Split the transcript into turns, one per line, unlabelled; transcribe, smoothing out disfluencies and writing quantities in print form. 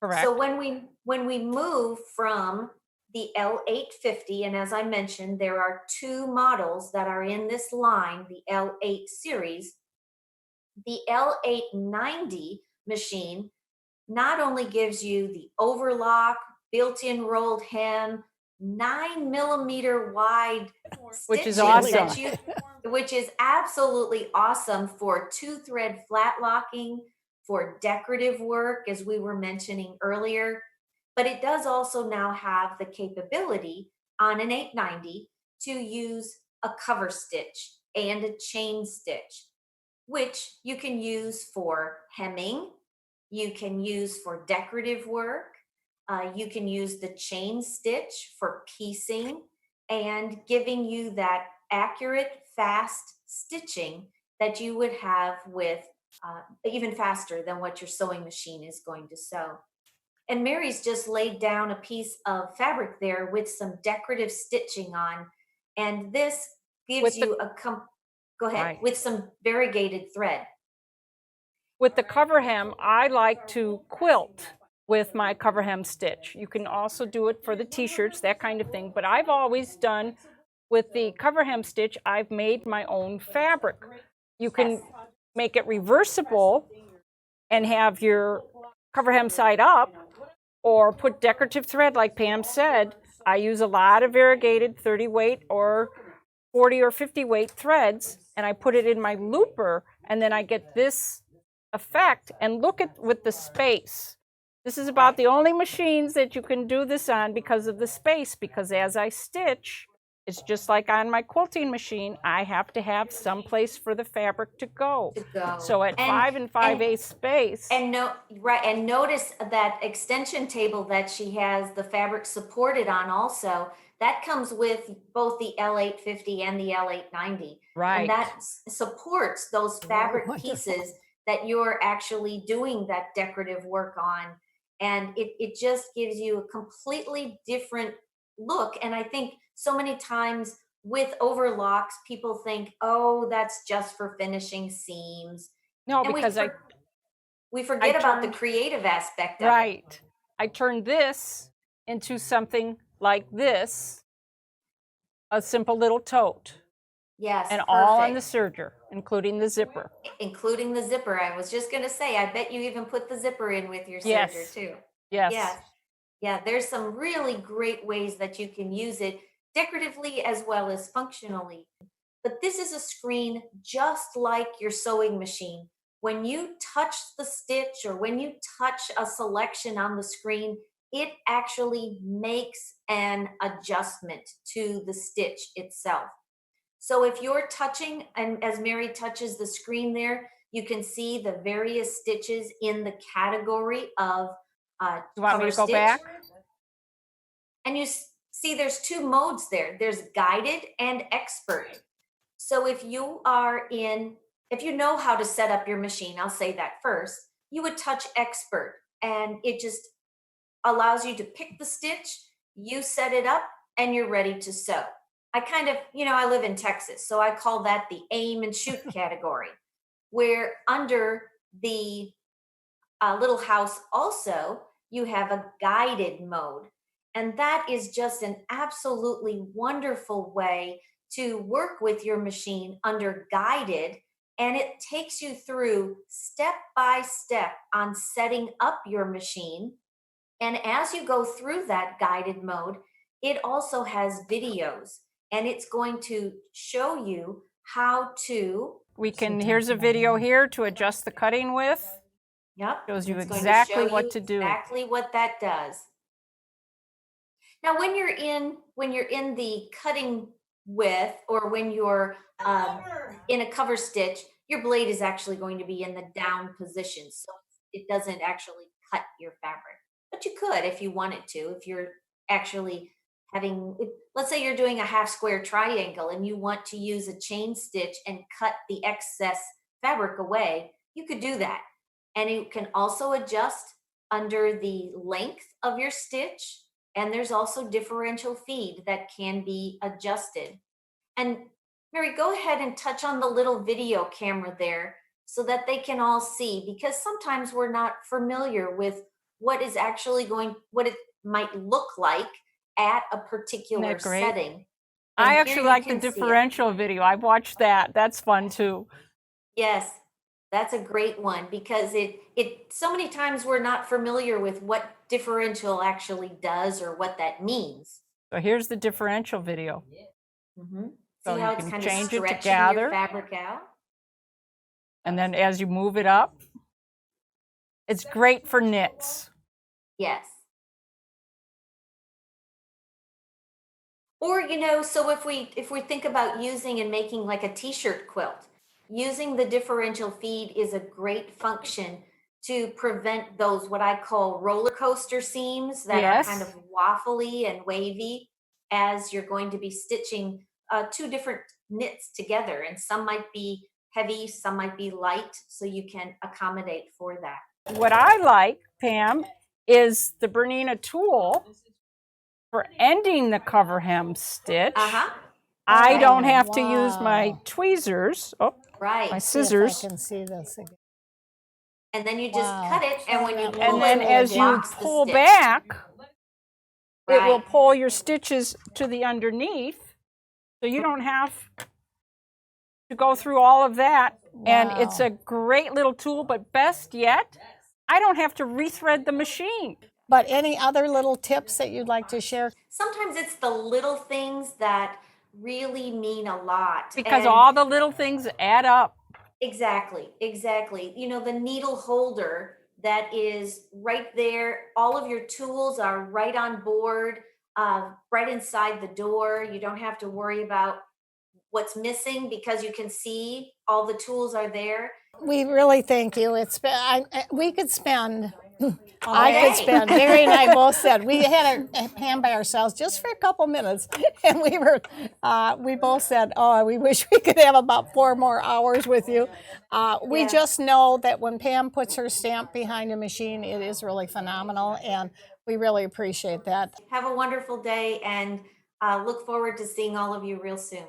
So
Correct.
when we move from the L850, and as I mentioned, there are two models that are in this line, the L8 series. The L890 machine not only gives you the overlock, built-in rolled hem, 9 millimeter wide
Which is
stitching
awesome.
that you, which is absolutely awesome for two-thread flat locking, for decorative work, as we were mentioning earlier. But it does also now have the capability on an 890 to use a cover stitch and a chain stitch, which you can use for hemming, you can use for decorative work, you can use the chain stitch for piecing and giving you that accurate, fast stitching that you would have with even faster than what your sewing machine is going to sew. And Mary's just laid down a piece of fabric there with some decorative stitching on. And this gives
With the
you go ahead,
right.
with some variegated thread.
With the cover hem, I like to quilt with my cover hem stitch. You can also do it for the t-shirts, that kind of thing. But I've always done with the cover hem stitch, I've made my own fabric. You
Yes.
can make it reversible and have your cover hem side up, or put decorative thread like Pam said. I use a lot of variegated 30 weight or 40 or 50 weight threads, and I put it in my looper, and then I get this effect. And look at with the space. This is about the only machines that you can do this on because of the space, because as I stitch, it's just like on my quilting machine, I have to have some place for the fabric to go.
To go.
So at
And
5 and 5/8 space.
and no right, and notice that extension table that she has the fabric supported on also. That comes with both the L850 and the L890. And
Right.
that supports those
Oh,
fabric
wonderful.
pieces that you're actually doing that decorative work on. And it just gives you a completely different look. And I think so many times with overlocks, people think, oh, that's just for finishing seams.
No,
And
because
we
I
forget about the
turned
creative aspect of it.
right. I turned this into something like this, a simple little tote,
Yes,
and all on the
perfect.
serger, including the zipper.
Including the zipper. I was just going to say, I bet you even put the zipper in with your serger
Yes.
too.
Yes.
Yes. Yeah, there's some really great ways that you can use it decoratively as well as functionally. But this is a screen just like your sewing machine. When you touch the stitch or when you touch a selection on the screen, it actually makes an adjustment to the stitch itself. So if you're touching, and as Mary touches the screen there, you can see the various stitches in the category of
You want me
cover
to go
stitch.
back?
And you see there's two modes there. There's guided and expert. So if you know how to set up your machine, I'll say that first, you would touch expert and it just allows you to pick the stitch, you set it up, and you're ready to sew. I kind of, I live in Texas, so I call that the aim and shoot category, where under the little house also, you have a guided mode. And that is just an absolutely wonderful way to work with your machine under guided. And it takes you through step by step on setting up your machine. And as you go through that guided mode, it also has videos and it's going to show you how to.
We can, here's a video here to adjust the cutting with.
Yep.
Shows you
It's going to show
exactly what
you
to do.
exactly what that does. Now, when you're in the cutting width, or when you're in a cover stitch, your blade is actually going to be in the down position, so it doesn't actually cut your fabric. But you could if you wanted to. If you're actually let's say you're doing a half square triangle and you want to use a chain stitch and cut the excess fabric away, you could do that. And you can also adjust under the length of your stitch. And there's also differential feed that can be adjusted. And Mary, go ahead and touch on the little video camera there so that they can all see, because sometimes we're not familiar with what is actually what it might look like at a particular
great?
setting.
I
And here
actually
you
like the
can see it.
differential video. I've watched that. That's fun too.
Yes, that's a great one because it so many times we're not familiar with what differential actually does or what that means.
So here's the differential video.
Hmm.
So
See
you
how it's
can
kind of
change it to
stretching your
gather.
fabric out?
And then as you move it up, it's great for knits.
Yes. Or, so if we think about using and making like a t-shirt quilt, using the differential feed is a great function to prevent those what I call roller coaster seams that are kind of
Yes.
waffly and wavy as you're going to be stitching two different knits together. And some might be heavy, some might be light, so you can accommodate for that.
What I like, Pam, is the Bernina tool for ending the cover hem stitch. I don't have to use my tweezers. Oh,
Right.
my
See if
scissors.
I can see this again.
And then you just cut it, and when you
And
pull
And
it,
then
it
as you
locks the
pull
stitch.
back, it will
Right.
pull your stitches to the underneath. So you don't have to go through all of that. And it's
Wow.
a great little tool, but best yet, I don't have to rethread the machine.
But any other little tips that you'd like to share?
Sometimes it's the little things that really mean a lot.
Because
And
all the little things add up.
exactly. The needle holder that is right there, all of your tools are right on board, right inside the door. You don't have to worry about what's missing because you can see all the tools are there.
We really thank you. It's been, we could spend, I
day.
could spend, Mary and I both said, we had a Pam by ourselves just for a couple minutes. And we both said, oh, we wish we could have about 4 more hours with you. We
Yeah.
just know that when Pam puts her stamp behind a machine, it is really phenomenal. And we really appreciate that.
Have a wonderful day and look forward to seeing all of you real soon.